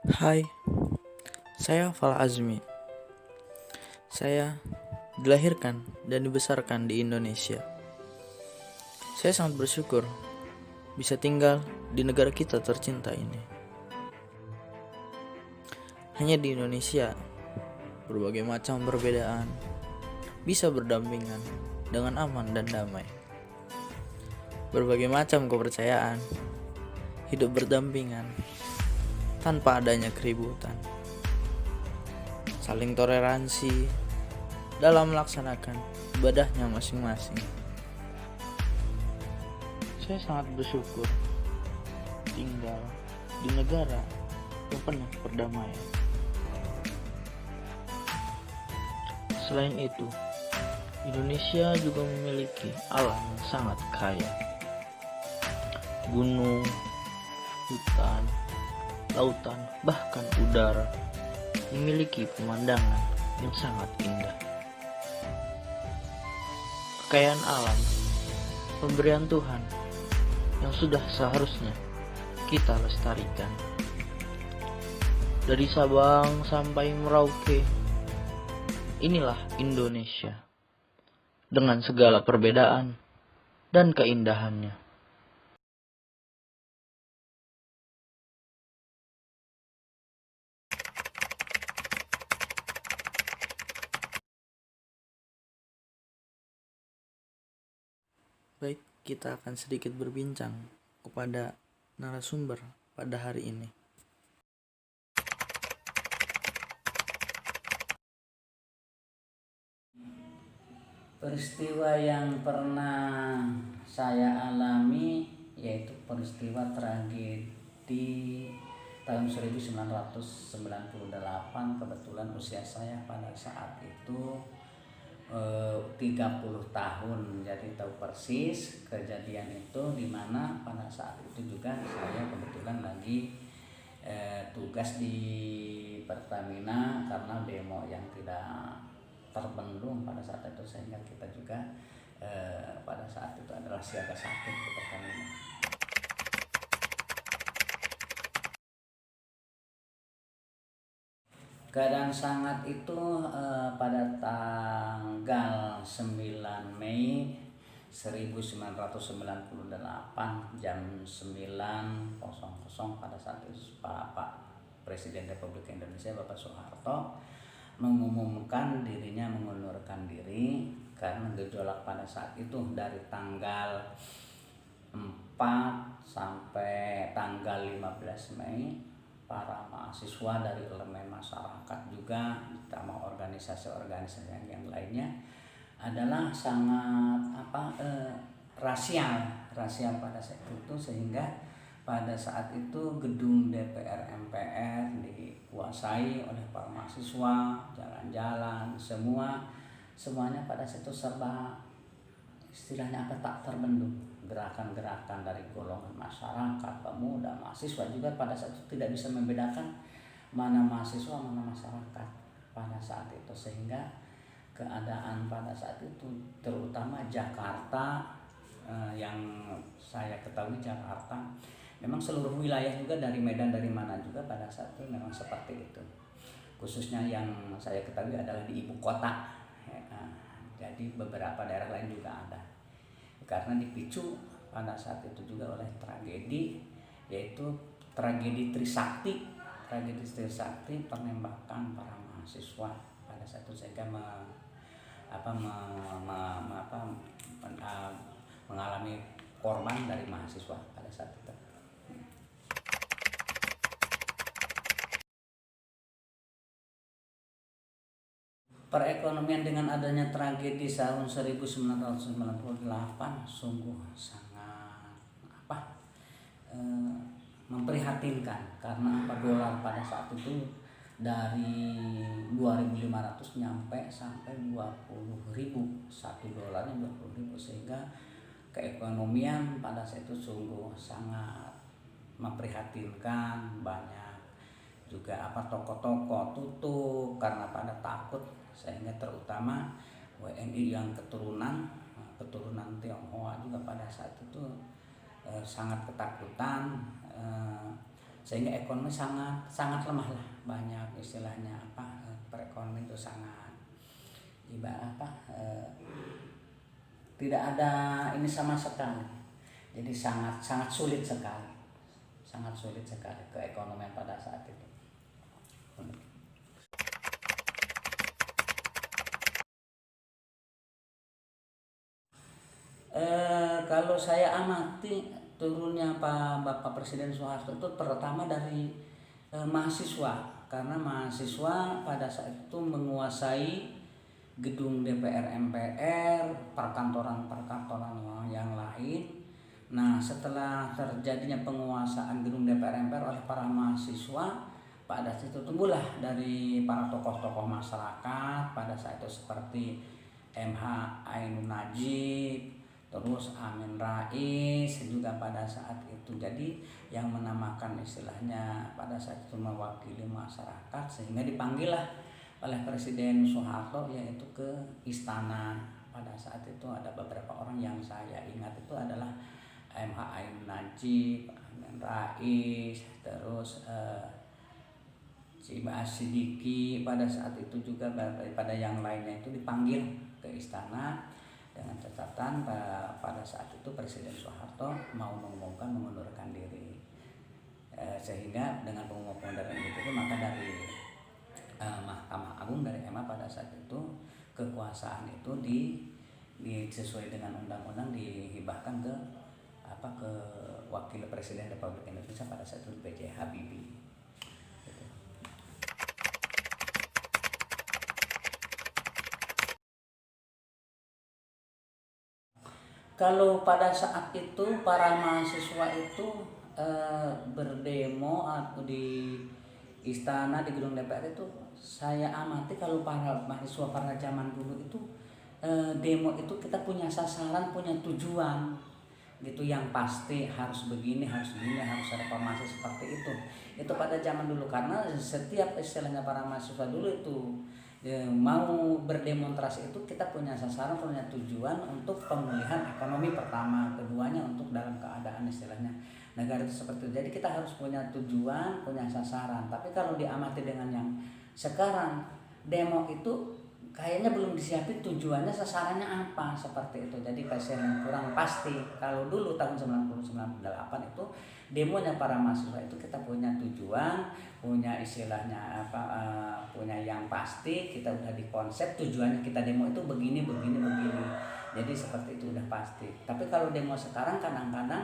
Hai, saya Fal Azmi. Saya dilahirkan dan dibesarkan di Indonesia. Saya sangat bersyukur bisa tinggal di negara kita tercinta ini. Hanya di Indonesia, berbagai macam perbedaan bisa berdampingan dengan aman dan damai. Berbagai macam kepercayaan hidup berdampingan tanpa adanya keributan. Saling toleransi dalam melaksanakan ibadahnya masing-masing. Saya sangat bersyukur tinggal di negara yang penuh perdamaian. Selain itu, Indonesia juga memiliki alam yang sangat kaya. Gunung, hutan, lautan, bahkan udara memiliki pemandangan yang sangat indah. Kekayaan alam, pemberian Tuhan yang sudah seharusnya kita lestarikan. Dari Sabang sampai Merauke, inilah Indonesia dengan segala perbedaan dan keindahannya. Baik, kita akan sedikit berbincang kepada narasumber pada hari ini. Peristiwa yang pernah saya alami yaitu peristiwa tragedi tahun 1998. Kebetulan usia saya pada saat itu 30 tahun, jadi tahu persis kejadian itu, dimana pada saat itu juga saya kebetulan lagi tugas di Pertamina karena demo yang tidak terbendung pada saat itu, sehingga kita juga pada saat itu adalah siaga satu di Pertamina. Keadaan sangat itu pada tanggal 9 Mei 1998 jam 9.00 pada saat itu Pak Presiden Republik Indonesia Bapak Soeharto mengumumkan dirinya mengundurkan diri karena gejolak pada saat itu dari tanggal 4 sampai tanggal 15 Mei. Para mahasiswa dari elemen masyarakat juga ditambah organisasi-organisasi yang lainnya adalah sangat rasial pada saat itu, sehingga pada saat itu gedung DPR MPR dikuasai oleh para mahasiswa, jalan-jalan semuanya pada saat itu serba istilahnya tak terbendung. Gerakan-gerakan dari golongan masyarakat, pemuda, mahasiswa juga pada saat itu tidak bisa membedakan mana mahasiswa mana masyarakat pada saat itu, sehingga keadaan pada saat itu terutama Jakarta, yang saya ketahui Jakarta memang seluruh wilayah juga dari Medan dari mana juga pada saat itu memang seperti itu, khususnya yang saya ketahui adalah di ibu kota. Jadi beberapa daerah lain juga ada, karena dipicu pada saat itu juga oleh tragedi, yaitu tragedi Trisakti penembakan para mahasiswa pada saat itu, sehingga mengalami korban dari mahasiswa pada saat itu. Perekonomian dengan adanya tragedi tahun 1998 sungguh sangat memprihatinkan, karena dolar pada saat itu dari 2.500 nyampe sampai 20.000, $1 20.000, sehingga keekonomian pada saat itu sungguh sangat memprihatinkan. Banyak juga toko-toko tutup karena pada takut, sehingga terutama WNI yang keturunan Tionghoa juga pada saat itu sangat ketakutan sehingga ekonomi sangat sangat lemah lah, banyak istilahnya perekonomian itu sangat tidak ada ini sama sekali, jadi sangat sangat sulit sekali, keekonomian pada saat itu. Kalau saya amati turunnya Bapak Presiden Soeharto itu pertama dari mahasiswa, karena mahasiswa pada saat itu menguasai gedung DPR MPR, perkantoran yang lain. Nah, setelah terjadinya penguasaan gedung DPR MPR oleh para mahasiswa, pada saat itu tumbuhlah dari para tokoh-tokoh masyarakat pada saat itu seperti MH Ainun Najib, terus Amin Rais juga pada saat itu. Jadi yang menamakan istilahnya pada saat itu mewakili masyarakat, sehingga dipanggillah oleh Presiden Soeharto yaitu ke istana. Pada saat itu ada beberapa orang yang saya ingat itu adalah MH Ainun Najib, Amin Rais, terus Ciba Sidiki. Pada saat itu juga pada yang lainnya itu dipanggil ke istana dengan catatan pada saat itu Presiden Soeharto mau mengundurkan diri, sehingga dengan pengumuman itu maka dari Mahkamah Agung, dari MA pada saat itu kekuasaan itu sesuai dengan undang-undang dihibahkan ke Wakil Presiden Republik Indonesia pada saat itu B.J. Habibie. Kalau pada saat itu para mahasiswa itu berdemo atau di istana, di gedung DPR itu, saya amati kalau para mahasiswa pada zaman dulu itu demo itu kita punya sasaran, punya tujuan gitu, yang pasti harus begini, harus reformasi seperti itu. Itu pada zaman dulu, karena setiap istilahnya para mahasiswa dulu itu mau berdemonstrasi itu kita punya sasaran, punya tujuan untuk pemulihan ekonomi pertama, keduanya untuk dalam keadaan istilahnya negara itu seperti itu. Jadi kita harus punya tujuan, punya sasaran. Tapi kalau diamati dengan yang sekarang, demo itu kayaknya belum disiapin tujuannya, sasarannya apa, seperti itu. Jadi yang kurang pasti. Kalau dulu tahun 1998 itu demonya para mahasiswa itu kita punya tujuan, punya istilahnya punya yang pasti, kita udah dikonsep tujuannya kita demo itu begini. Jadi seperti itu udah pasti. Tapi kalau demo sekarang kadang-kadang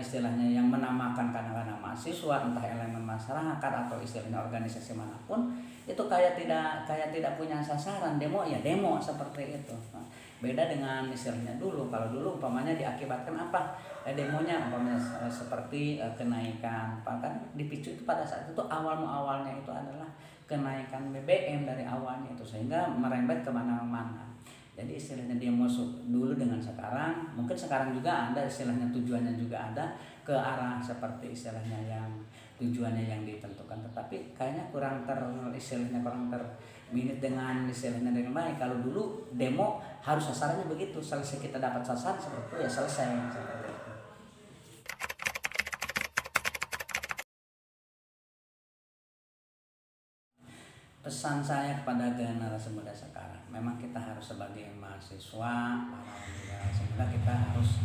istilahnya yang menamakan kadang-kadang mahasiswa, entah elemen masyarakat atau istilahnya organisasi manapun, itu kayak tidak punya sasaran. Demo ya demo seperti itu. Beda dengan istilahnya dulu. Kalau dulu umpamanya diakibatkan apa? Demonya umpamanya seperti kenaikan, bahkan dipicu itu pada saat itu awalnya itu adalah kenaikan BBM dari awalnya itu, sehingga merembet kemana-mana. Jadi istilahnya demo dulu dengan sekarang, mungkin sekarang juga ada istilahnya tujuannya juga ada ke arah seperti istilahnya yang tujuannya yang ditentukan, tetapi kayaknya kurang terminit dengan istilahnya dengan baik. Kalau dulu demo harus sasarannya begitu, selesai kita dapat sasaran seperti itu ya selesai seperti itu. Pesan saya kepada generasi muda sekarang, memang kita harus sebagai mahasiswa, generasi muda, kita harus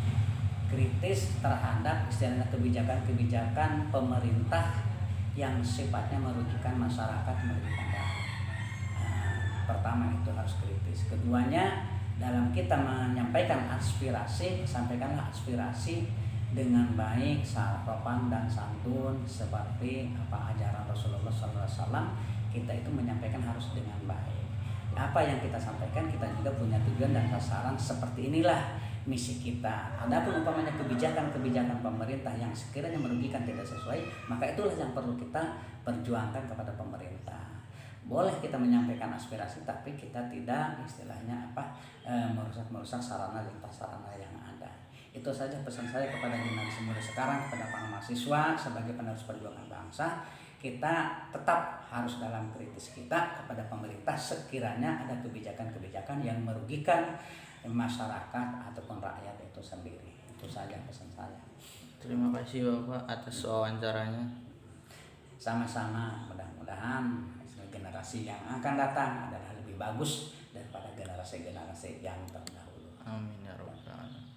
kritis terhadap istilahnya kebijakan pemerintah yang sifatnya merugikan masyarakat, merugikan rakyat. Pertama itu harus kritis. Keduanya, dalam kita menyampaikan aspirasi, sampaikanlah aspirasi dengan baik, sopan dan santun, seperti ajaran Rasulullah SAW. Kita itu menyampaikan harus dengan baik. Apa yang kita sampaikan, kita juga punya tujuan dan sasaran, seperti inilah misi kita. Adapun umpamanya kebijakan pemerintah yang sekiranya merugikan, tidak sesuai, maka itulah yang perlu kita perjuangkan kepada pemerintah. Boleh kita menyampaikan aspirasi, tapi kita tidak istilahnya merusak sarana dan prasarana yang ada. Itu saja pesan saya kepada generasi muda sekarang, kepada para mahasiswa sebagai penerus perjuangan bangsa. Kita tetap harus dalam kritis kita kepada pemerintah sekiranya ada kebijakan-kebijakan yang merugikan masyarakat ataupun rakyat itu sendiri. Itu saja pesan saya. Terima kasih Bapak atas wawancaranya. sama-sama mudah-mudahan generasi yang akan datang adalah lebih bagus daripada generasi-generasi yang terdahulu. Amin ya rabbal alamin.